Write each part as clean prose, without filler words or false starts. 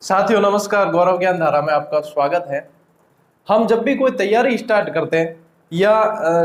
साथियों नमस्कार। गौरव ज्ञान धारा में आपका स्वागत है। हम जब भी कोई तैयारी स्टार्ट करते हैं या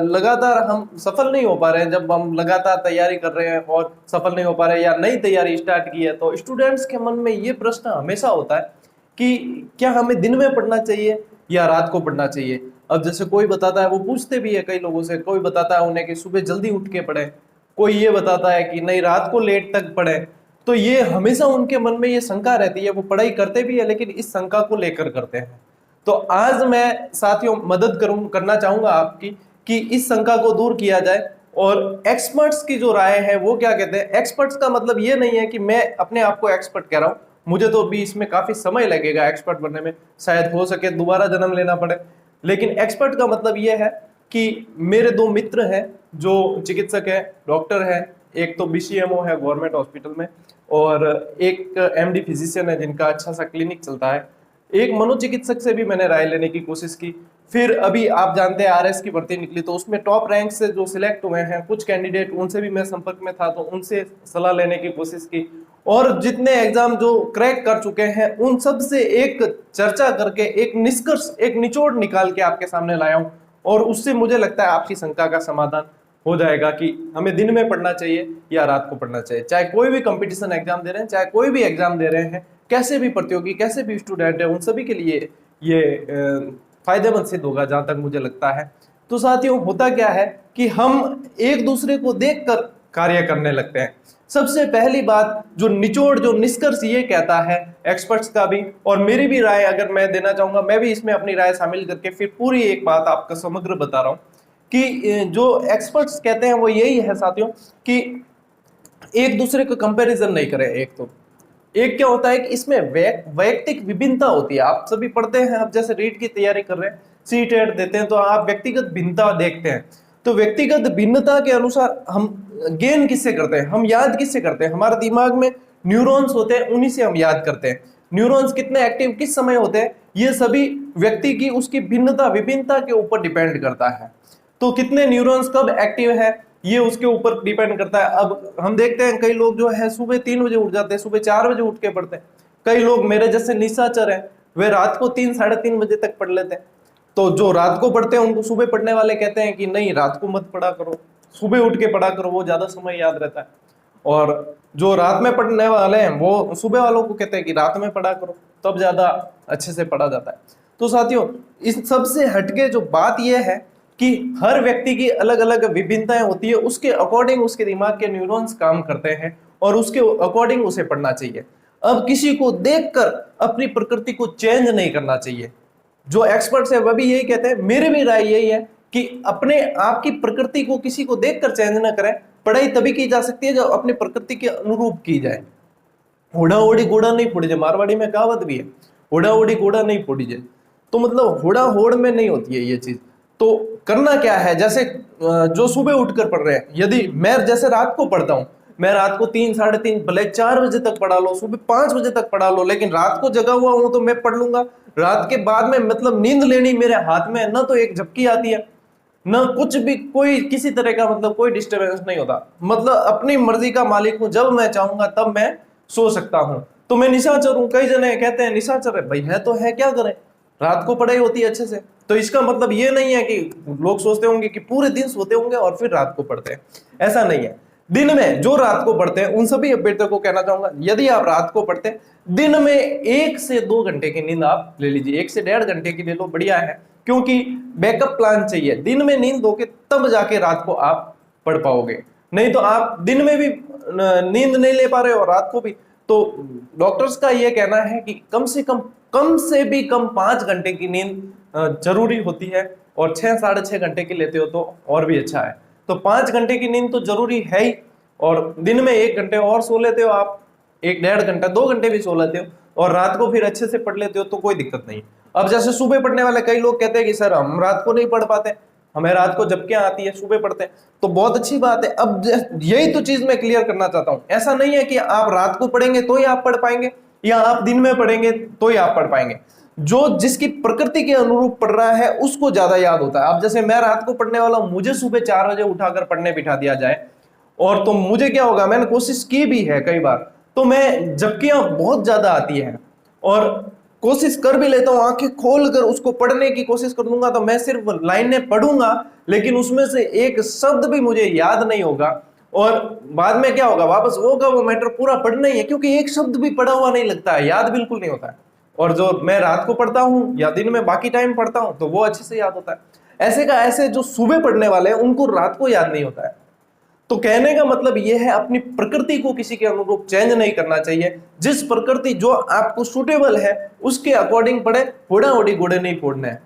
लगातार हम सफल नहीं हो पा रहे हैं, जब हम लगातार तैयारी कर रहे हैं और सफल नहीं हो पा रहे हैं या नई तैयारी स्टार्ट की है, तो स्टूडेंट्स के मन में ये प्रश्न हमेशा होता है कि क्या हमें दिन में पढ़ना चाहिए या रात को पढ़ना चाहिए। अब जैसे कोई बताता है, वो पूछते भी है कई लोगों से, कोई बताता है उन्हें कि सुबह जल्दी उठ के पढ़े, कोई ये बताता है कि नहीं रात को लेट तक पढ़े। तो ये हमेशा उनके मन में ये शंका रहती है, वो पढ़ाई करते भी है लेकिन इस शंका को लेकर करते हैं। तो आज मैं साथियों मदद करना चाहूंगा आपकी कि इस शंका को दूर किया जाए। और एक्सपर्ट्स की जो राय है वो क्या कहते हैं। एक्सपर्ट्स का मतलब ये नहीं है कि मैं अपने आप को एक्सपर्ट कह रहा हूं, मुझे तो अभी इसमें काफी समय लगेगा एक्सपर्ट बनने में, शायद हो सके दोबारा जन्म लेना पड़े। लेकिन एक्सपर्ट का मतलब ये है कि मेरे दो मित्र हैं जो चिकित्सक है, डॉक्टर है, एक तो बीसीएमओ है गवर्नमेंट हॉस्पिटल में, और एक एमडी फिजिशियन है जिनका अच्छा सा क्लिनिक चलता है। एक मनोचिकित्सक से भी मैंने राय लेने की कोशिश की। फिर अभी आप जानते हैं आरएस की भर्ती निकली, तो उसमें टॉप रैंक से जो सिलेक्ट हुए हैं कुछ कैंडिडेट, उनसे भी मैं संपर्क में था, तो उनसे सलाह लेने की कोशिश की। और जितने एग्जाम जो क्रैक कर चुके हैं उन सब से एक चर्चा करके एक निष्कर्ष, एक निचोड़ निकाल के आपके सामने लाया हूं। और उससे मुझे लगता है आपकी शंका का समाधान हो जाएगा कि हमें दिन में पढ़ना चाहिए या रात को पढ़ना चाहिए। चाहे कोई भी कंपटीशन एग्जाम दे रहे हैं, चाहे कोई भी एग्जाम दे रहे हैं, कैसे भी प्रतियोगी, कैसे भी स्टूडेंट है, उन सभी के लिए ये फायदेमंद सिद्ध होगा जहां तक मुझे लगता है। तो साथियों होता क्या है कि हम एक दूसरे को देखकर कार्य करने लगते हैं। सबसे पहली बात, जो निचोड़, जो निष्कर्ष ये कहता है एक्सपर्ट्स का भी और मेरी भी राय अगर मैं देना चाहूंगा, मैं भी इसमें अपनी राय शामिल करके फिर पूरी एक बात आपका समग्र बता रहा हूं कि जो एक्सपर्ट्स कहते हैं वो यही है साथियों कि एक दूसरे को कंपैरिजन नहीं करें। एक क्या होता है कि इसमें वैयक्तिक विभिन्नता होती है। आप सभी पढ़ते हैं, आप जैसे रीट की तैयारी कर रहे हैं, सीटेट देते हैं, तो आप व्यक्तिगत भिन्नता देखते हैं। तो व्यक्तिगत भिन्नता के अनुसार हम गेन किससे करते हैं, हम याद किससे करते हैं। हमारे दिमाग में न्यूरॉन्स होते हैं, उन्हीं से हम याद करते हैं। न्यूरॉन्स कितने एक्टिव किस समय होते हैं, ये सभी व्यक्ति की उसकी भिन्नता, विभिन्नता के ऊपर डिपेंड करता है। तो कितने न्यूरॉन्स कब एक्टिव है ये उसके ऊपर डिपेंड करता है। अब हम देखते हैं कई लोग जो है सुबह 3 बजे उठ जाते हैं, सुबह 4 बजे उठ के पढ़ते हैं। कई लोग मेरे जैसे निशाचर हैं, वे रात को 3 साढ़े 3 बजे तक पढ़ लेते हैं। तो जो रात को पढ़ते हैं उनको सुबह पढ़ने वाले कहते हैं कि नहीं रात को मत पढ़ा करो, सुबह उठ के पढ़ा करो, वो ज्यादा समय याद रहता है। और जो रात में पढ़ने वाले हैं वो सुबह वालों को कहते हैं कि रात में पढ़ा करो, तब ज्यादा अच्छे से पढ़ा जाता है। तो साथियों इस सबसे हटके जो बात यह है कि हर व्यक्ति की अलग अलग विभिन्नताएं होती है, उसके अकॉर्डिंग उसके दिमाग के न्यूरॉन्स काम करते हैं और उसके अकॉर्डिंग उसे पढ़ना चाहिए। अब किसी को देखकर अपनी प्रकृति को चेंज नहीं करना चाहिए। जो एक्सपर्ट्स है वह भी यही कहते हैं, मेरी भी राय यही है कि अपने आप की प्रकृति को किसी को देखकर चेंज ना करें। पढ़ाई तभी की जा सकती है जब अपनी प्रकृति के अनुरूप की जाए। होड़ा ओढ़ी घोड़ा नहीं फोड़ी जाए, मारवाड़ी में कहावत भी है, होड़ा ओढ़ी घोड़ा नहीं फोड़ी जाए। तो मतलब होड़ा होड़ में नहीं होती है ये चीज। तो करना क्या है, जैसे जो सुबह उठकर पढ़ रहे हैं, यदि मैं जैसे रात को पढ़ता हूं, मैं रात को 3 साढ़े 3 भले 4 बजे तक पढ़ा लो, सुबह 5 बजे तक पढ़ा लो, लेकिन रात को जगा हुआ हूं तो मैं पढ़ लूंगा। रात के बाद में मतलब नींद लेनी मेरे हाथ में है ना, तो एक झपकी आती है ना कुछ भी, कोई किसी तरह का मतलब कोई डिस्टरबेंस नहीं होता। मतलब अपनी मर्जी का मालिक हूं, जब मैं चाहूंगा तब मैं सो सकता हूं। तो मैं निशाचर हूं। कई जने कहते हैं निशाचर है, भाई है तो है, क्या करें, रात को पढ़ाई होती है अच्छे से। तो इसका मतलब ये नहीं है कि लोग सोचते होंगे कि पूरे दिन सोते होंगे और फिर रात को पढ़ते हैं, ऐसा नहीं है। दिन में जो रात को पढ़ते हैं उन सभी अभ्यर्थियों को कहना चाहूंगा, यदि आप रात को पढ़ते हैं, दिन में 1 से 2 घंटे की नींद आप ले लीजिए, 1 से 1.5 घंटे की ले लो, बढ़िया है। क्योंकि बैकअप प्लान चाहिए, दिन में नींद दोगे तब जाके रात को आप पढ़ पाओगे। नहीं तो आप दिन में भी नींद नहीं ले पा रहे हो, रात को भी। तो डॉक्टर्स का यह कहना है कि कम से भी कम 5 घंटे की नींद जरूरी होती है, और 6 साढ़े 6 घंटे की लेते हो तो और भी अच्छा है। तो 5 घंटे की नींद तो जरूरी है ही, और दिन में 1 घंटे और सो लेते हो आप, 1 1.5 घंटा 2 घंटे भी सो लेते हो, और रात को फिर अच्छे से पढ़ लेते हो तो कोई दिक्कत नहीं। अब जैसे सुबह पढ़ने वाले कई लोग कहते हैं कि सर हम रात को नहीं पढ़ पाते, हमें रात को झपकियां आती है, सुबह पढ़ते हैं, तो बहुत अच्छी बात है। अब यही तो चीज मैं क्लियर करना चाहता हूं। ऐसा नहीं है कि आप रात को पढ़ेंगे तो ही आप पढ़ पाएंगे, या आप दिन में पढ़ेंगे तो ही आप पढ़ पाएंगे। जो जिसकी प्रकृति के अनुरूप पढ़ रहा है उसको ज्यादा याद होता है। अब जैसे मैं रात को पढ़ने वाला हूं, मुझे सुबह 4 बजे उठाकर पढ़ने बिठा दिया जाए, और तो मुझे क्या होगा, मैंने कोशिश की भी है कई बार, तो मैं झपकियां बहुत ज्यादा आती है, और कोशिश कर भी लेता हूँ, आंखें खोल कर उसको पढ़ने की कोशिश कर दूंगा, तो मैं सिर्फ लाइनें पढ़ूंगा लेकिन उसमें से एक शब्द भी मुझे याद नहीं होगा। और बाद में क्या होगा, वापस होगा वो मैटर पूरा पढ़ना ही है, क्योंकि एक शब्द भी पढ़ा हुआ नहीं लगता है, याद बिल्कुल नहीं होता है। और जो मैं रात को पढ़ता हूँ या दिन में बाकी टाइम पढ़ता हूँ तो वो अच्छे से याद होता है। ऐसे का ऐसे जो सुबह पढ़ने वाले हैं उनको रात को याद नहीं होता है। तो कहने का मतलब यह है, अपनी प्रकृति को किसी के अनुरूप चेंज नहीं करना चाहिए। जिस प्रकृति जो आपको सुटेबल है उसके अकॉर्डिंग पढ़े, होड़ा होड़ी घोड़े नहीं फोड़ने हैं,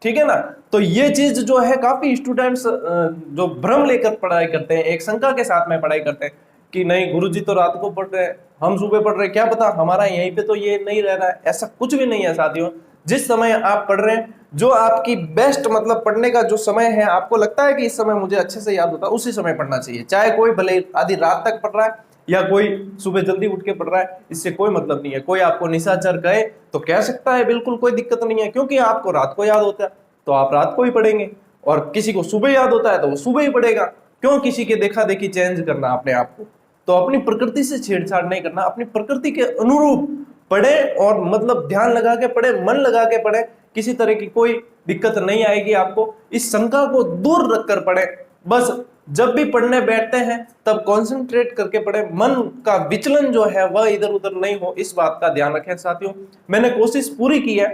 ठीक है ना। तो ये चीज जो है, काफी स्टूडेंट्स जो भ्रम लेकर पढ़ाई करते हैं, एक शंका के साथ में पढ़ाई करते हैं कि नहीं गुरुजी तो रात को पढ़ रहे हैं, हम सुबह पढ़ रहे हैं, क्या पता हमारा यहीं पे तो ये नहीं रह रहा है। ऐसा कुछ भी नहीं है साथियों। जिस समय आप पढ़ रहे हैं, जो आपकी बेस्ट मतलब पढ़ने का जो समय है, आपको लगता है कि इस समय मुझे अच्छे से याद होता है, उसी समय पढ़ना चाहिए। चाहे कोई भले आधी रात तक पढ़ रहा है या कोई सुबह जल्दी उठ के पढ़ रहा है, इससे कोई मतलब नहीं है। कोई आपको निशाचर कहे तो कह सकता है, बिल्कुल कोई दिक्कत नहीं है, क्योंकि आपको रात को याद होता है तो आप रात को ही पढ़ेंगे, और किसी को सुबह याद होता है तो वो सुबह ही पढ़ेगा। क्यों किसी के देखा देखी चेंज करना अपने आप को। तो अपनी प्रकृति से छेड़छाड़ नहीं करना, अपनी प्रकृति के अनुरूप पढ़े, और मतलब ध्यान लगा के पढ़े, मन लगा के पढ़े, किसी तरह की कोई दिक्कत नहीं आएगी आपको। इस शंका को दूर रखकर पढ़े। बस जब भी पढ़ने बैठते हैं तब कंसंट्रेट करके पढ़े, मन का विचलन जो है वह इधर उधर नहीं हो, इस बात का ध्यान रखें साथियों। मैंने कोशिश पूरी की है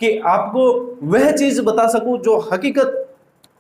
कि आपको वह चीज बता सकूं जो हकीकत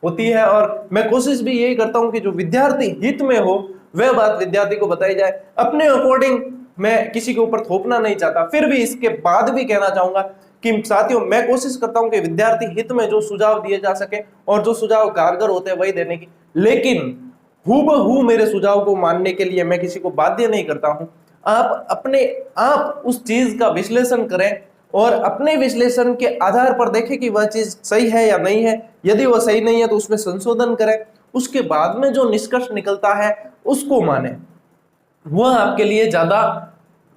होती है, और मैं कोशिश भी यही करता हूं कि जो विद्यार्थी हित में हो वह बात विद्यार्थी को बताई जाए। अपने अकॉर्डिंग मैं किसी के ऊपर थोपना नहीं चाहता। फिर भी इसके बाद भी कहना चाहूंगा कि साथियों, मैं कोशिश करता हूं कि विद्यार्थी हित में जो सुझाव दिए जा सके और जो सुझाव कारगर होते हैं वही देने की, लेकिन हूबहू मेरे सुझाव को मानने के लिए मैं किसी को बाध्य नहीं करता हूं। आप अपने आप उस चीज का विश्लेषण करें और अपने विश्लेषण के आधार पर देखें कि वह चीज सही है या नहीं है। यदि वह सही नहीं है तो उसमें संशोधन करें, उसके बाद में जो निष्कर्ष निकलता है उसको माने, वह आपके लिए ज्यादा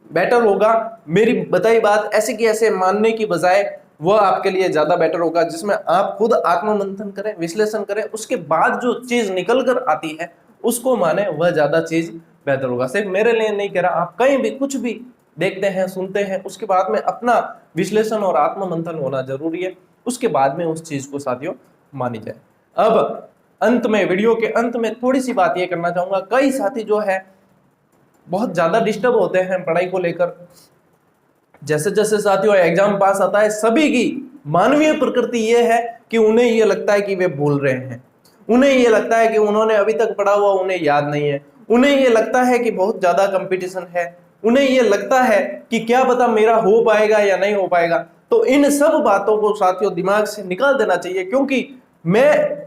बेटर होगा। मेरी बताई बात ऐसे की ऐसे मानने की बजाय वह आपके लिए ज्यादा बेटर होगा, जिसमें आप खुद आत्ममंथन करें, विश्लेषण करें, उसके बाद जो चीज निकल कर आती है उसको माने, वह ज्यादा चीज बेहतर होगा। सिर्फ मेरे लिए नहीं कह रहा, आप कहीं भी कुछ भी देखते हैं सुनते हैं उसके बाद में अपना विश्लेषण और आत्ममंथन होना जरूरी है, उसके बाद में उस चीज को साथियों मानी जाए। अब अंत में, वीडियो के अंत में थोड़ी सी बात ये करना चाहूंगा, कई साथी जो है बहुत ज्यादा डिस्टर्ब होते हैं पढ़ाई को लेकर। जैसे जैसे साथियों एग्जाम पास आता है, सभी की मानवीय प्रकृति ये है कि उन्हें ये लगता है कि वे भूल रहे हैं, उन्हें ये लगता है कि उन्होंने अभी तक पढ़ा हुआ उन्हें याद नहीं है, उन्हें ये लगता है कि बहुत ज्यादा कंपटीशन है, उन्हें ये लगता है कि क्या पता मेरा हो पाएगा या नहीं हो पाएगा। तो इन सब बातों को साथियों दिमाग से निकाल देना चाहिए, क्योंकि मैं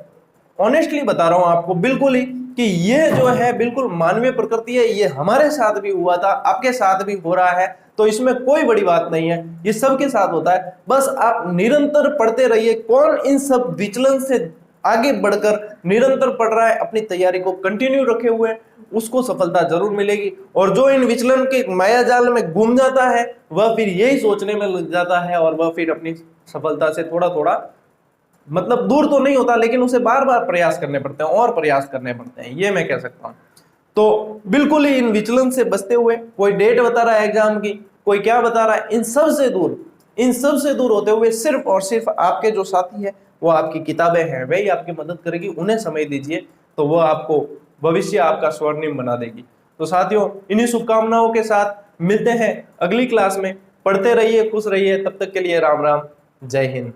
ऑनेस्टली बता रहा हूं आपको बिल्कुल ही कि ये जो है बिल्कुल मानवीय प्रकृति है। ये हमारे साथ भी हुआ था, आपके साथ भी हो रहा है, तो इसमें कोई बड़ी बात नहीं है, ये सबके साथ होता है। बस आप निरंतर पढ़ते रहिए। कौन इन सब विचलन से आगे बढ़कर निरंतर पढ़ रहा है, अपनी तैयारी को कंटिन्यू रखे हुए है, उसको सफलता जरूर मिलेगी। और जो इन विचलन के मायाजाल में घूम जाता है वह फिर यही सोचने में लग जाता है, और वह फिर अपनी सफलता से थोड़ा थोड़ा मतलब दूर तो नहीं होता, लेकिन उसे बार बार प्रयास करने पड़ते हैं और प्रयास करने पड़ते हैं, ये मैं कह सकता हूं। तो बिल्कुल ही इन विचलन से बचते हुए, कोई डेट बता रहा है एग्जाम की, कोई क्या बता रहा है, इन सब से दूर, इन सब से दूर होते हुए सिर्फ और सिर्फ आपके जो साथी है वो आपकी किताबें हैं, वही आपकी मदद करेगी। उन्हें समय दीजिए तो वो आपको भविष्य आपका स्वर्णिम बना देगी। तो साथियों, इन्हीं शुभकामनाओं के साथ मिलते हैं अगली क्लास में। पढ़ते रहिए, खुश रहिए, तब तक के लिए राम राम, जय हिंद।